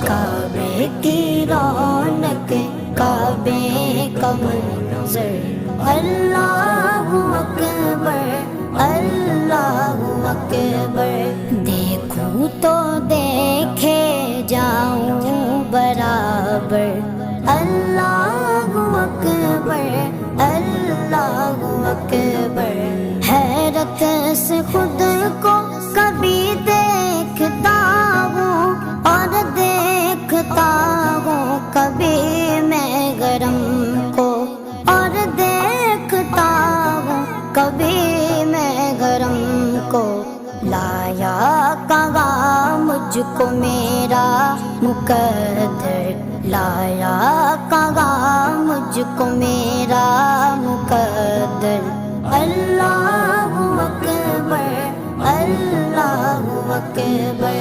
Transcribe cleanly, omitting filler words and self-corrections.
کعبے کی رونق کعبے کا منظر اللہ اکبر اللہ اکبر دیکھوں تو دیکھے جاؤں برابر اللہ اکبر اللہ اکبر حیرت سے خود کو کبھی دیکھتا ہوں اور دیکھتا ہوں کبھی میں گرم کو اور دیکھتا ہوں کبھی میں گرم کو لایا کہاں مجھ کو میرا مقدر لایا کہاں مجھ کو میرا مقدر اللہ اکبر اللہ اکبر